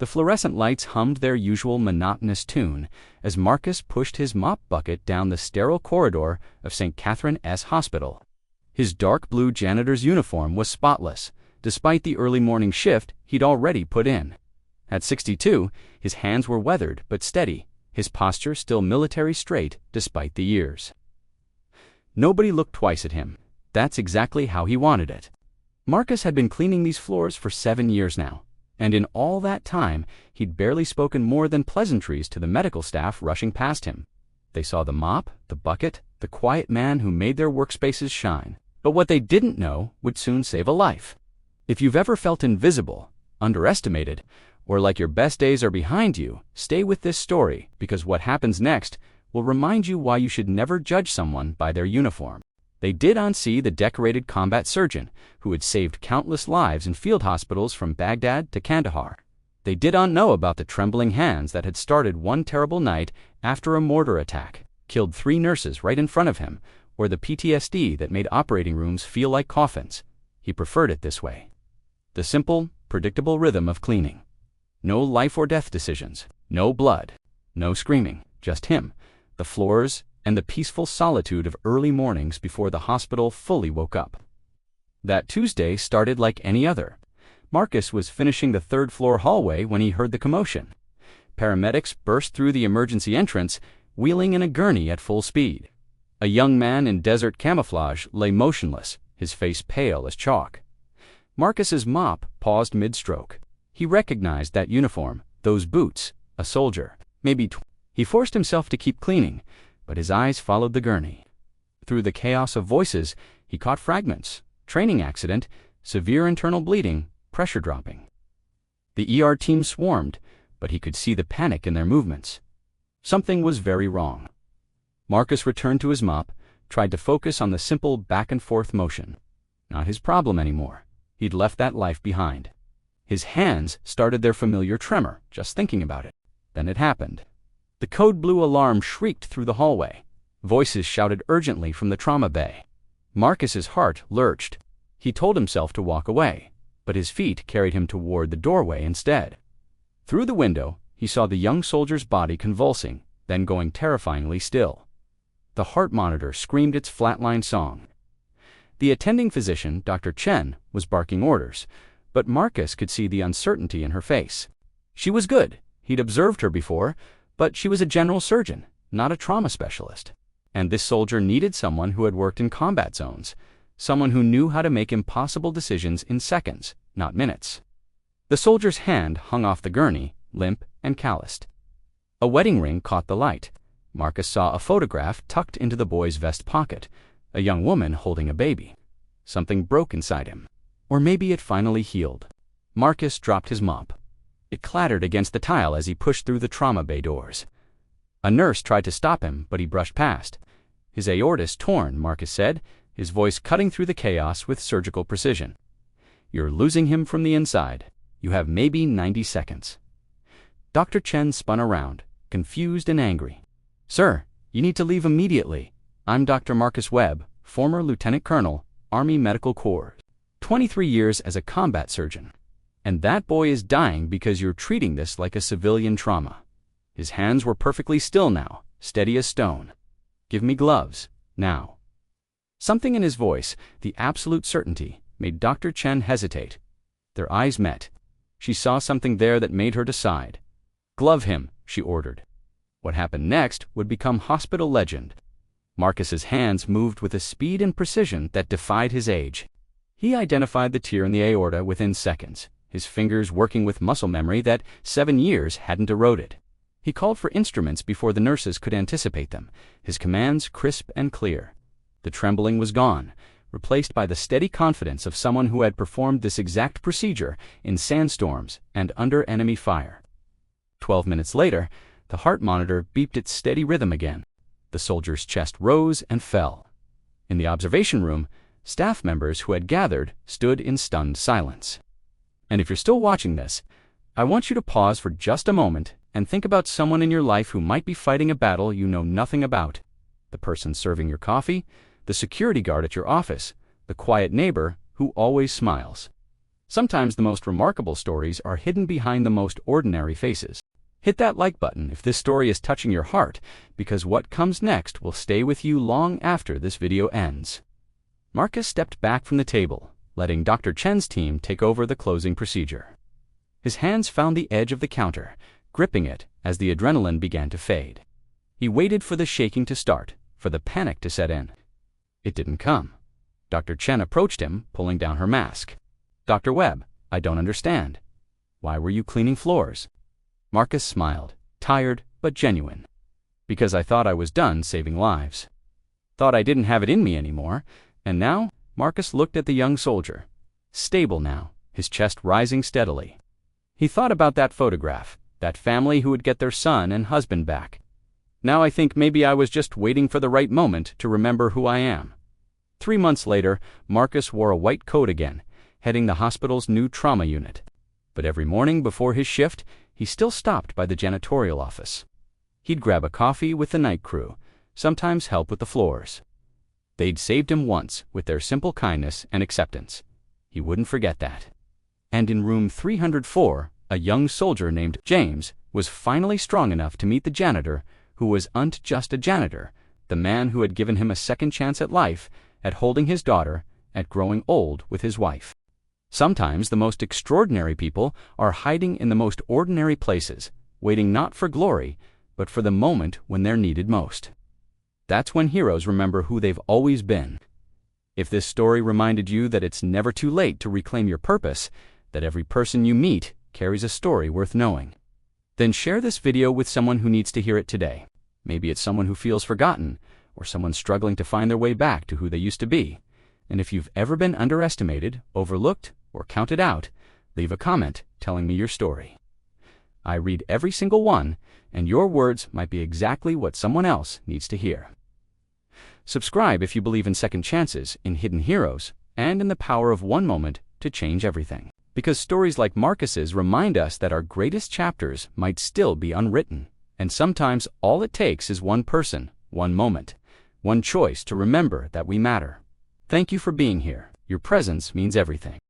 The fluorescent lights hummed their usual monotonous tune as Marcus pushed his mop bucket down the sterile corridor of St. Catherine S. Hospital. His dark blue janitor's uniform was spotless, despite the early morning shift he'd already put in. At 62, his hands were weathered but steady, his posture still military straight despite the years. Nobody looked twice at him. That's exactly how he wanted it. Marcus had been cleaning these floors for 7 years now, and in all that time, he'd barely spoken more than pleasantries to the medical staff rushing past him. They saw the mop, the bucket, the quiet man who made their workspaces shine. But what they didn't know would soon save a life. If you've ever felt invisible, underestimated, or like your best days are behind you, stay with this story, because what happens next will remind you why you should never judge someone by their uniform. They did unsee the decorated combat surgeon who had saved countless lives in field hospitals from Baghdad to Kandahar. They did not know about the trembling hands that had started one terrible night after a mortar attack, killed 3 nurses right in front of him, or the PTSD that made operating rooms feel like coffins. He preferred it this way. The simple, predictable rhythm of cleaning. No life or death decisions, no blood, no screaming, just him, the floors, and the peaceful solitude of early mornings before the hospital fully woke up. That Tuesday started like any other. Marcus was finishing the 3rd-floor hallway when he heard the commotion. Paramedics burst through the emergency entrance, wheeling in a gurney at full speed. A young man in desert camouflage lay motionless, his face pale as chalk. Marcus's mop paused mid-stroke. He recognized that uniform, those boots, a soldier, maybe He forced himself to keep cleaning, but his eyes followed the gurney. Through the chaos of voices, he caught fragments: training accident, severe internal bleeding, pressure dropping. The ER team swarmed, but he could see the panic in their movements. Something was very wrong. Marcus returned to his mop, tried to focus on the simple back-and-forth motion. Not his problem anymore. He'd left that life behind. His hands started their familiar tremor, just thinking about it. Then it happened. The code blue alarm shrieked through the hallway. Voices shouted urgently from the trauma bay. Marcus's heart lurched. He told himself to walk away, but his feet carried him toward the doorway instead. Through the window, he saw the young soldier's body convulsing, then going terrifyingly still. The heart monitor screamed its flatlined song. The attending physician, Dr. Chen, was barking orders, but Marcus could see the uncertainty in her face. She was good. He'd observed her before, but she was a general surgeon, not a trauma specialist. And this soldier needed someone who had worked in combat zones, someone who knew how to make impossible decisions in seconds, not minutes. The soldier's hand hung off the gurney, limp and calloused. A wedding ring caught the light. Marcus saw a photograph tucked into the boy's vest pocket, a young woman holding a baby. Something broke inside him. Or maybe it finally healed. Marcus dropped his mop. It clattered against the tile as he pushed through the trauma bay doors. A nurse tried to stop him, but he brushed past. His aorta's torn, Marcus said, his voice cutting through the chaos with surgical precision. You're losing him from the inside. You have maybe 90 seconds. Dr. Chen spun around, confused and angry. Sir, you need to leave immediately. I'm Dr. Marcus Webb, former Lieutenant Colonel, Army Medical Corps. 23 years as a combat surgeon. And that boy is dying because you're treating this like a civilian trauma. His hands were perfectly still now, steady as stone. Give me gloves, now. Something in his voice, the absolute certainty, made Dr. Chen hesitate. Their eyes met. She saw something there that made her decide. Glove him, she ordered. What happened next would become hospital legend. Marcus's hands moved with a speed and precision that defied his age. He identified the tear in the aorta within seconds, his fingers working with muscle memory that 7 years hadn't eroded. He called for instruments before the nurses could anticipate them, his commands crisp and clear. The trembling was gone, replaced by the steady confidence of someone who had performed this exact procedure in sandstorms and under enemy fire. 12 minutes later, the heart monitor beeped its steady rhythm again. The soldier's chest rose and fell. In the observation room, staff members who had gathered stood in stunned silence. And if you're still watching this, I want you to pause for just a moment and think about someone in your life who might be fighting a battle you know nothing about. The person serving your coffee, the security guard at your office, the quiet neighbor who always smiles. Sometimes the most remarkable stories are hidden behind the most ordinary faces. Hit that like button if this story is touching your heart, because what comes next will stay with you long after this video ends. Marcus stepped back from the table, letting Dr. Chen's team take over the closing procedure. His hands found the edge of the counter, gripping it as the adrenaline began to fade. He waited for the shaking to start, for the panic to set in. It didn't come. Dr. Chen approached him, pulling down her mask. "Dr. Webb, I don't understand. Why were you cleaning floors?" Marcus smiled, tired but genuine. "Because I thought I was done saving lives. Thought I didn't have it in me anymore, and now?" Marcus looked at the young soldier. Stable now, his chest rising steadily. He thought about that photograph, that family who would get their son and husband back. "Now I think maybe I was just waiting for the right moment to remember who I am." 3 months later, Marcus wore a white coat again, heading the hospital's new trauma unit. But every morning before his shift, he still stopped by the janitorial office. He'd grab a coffee with the night crew, sometimes help with the floors. They'd saved him once with their simple kindness and acceptance. He wouldn't forget that. And in room 304, a young soldier named James was finally strong enough to meet the janitor who wasn't just a janitor, the man who had given him a second chance at life, at holding his daughter, at growing old with his wife. Sometimes the most extraordinary people are hiding in the most ordinary places, waiting not for glory, but for the moment when they're needed most. That's when heroes remember who they've always been. If this story reminded you that it's never too late to reclaim your purpose, that every person you meet carries a story worth knowing, then share this video with someone who needs to hear it today. Maybe it's someone who feels forgotten, or someone struggling to find their way back to who they used to be. And if you've ever been underestimated, overlooked, or counted out, leave a comment telling me your story. I read every single one, and your words might be exactly what someone else needs to hear. Subscribe if you believe in second chances, in hidden heroes, and in the power of one moment to change everything. Because stories like Marcus's remind us that our greatest chapters might still be unwritten, and sometimes all it takes is one person, one moment, one choice to remember that we matter. Thank you for being here. Your presence means everything.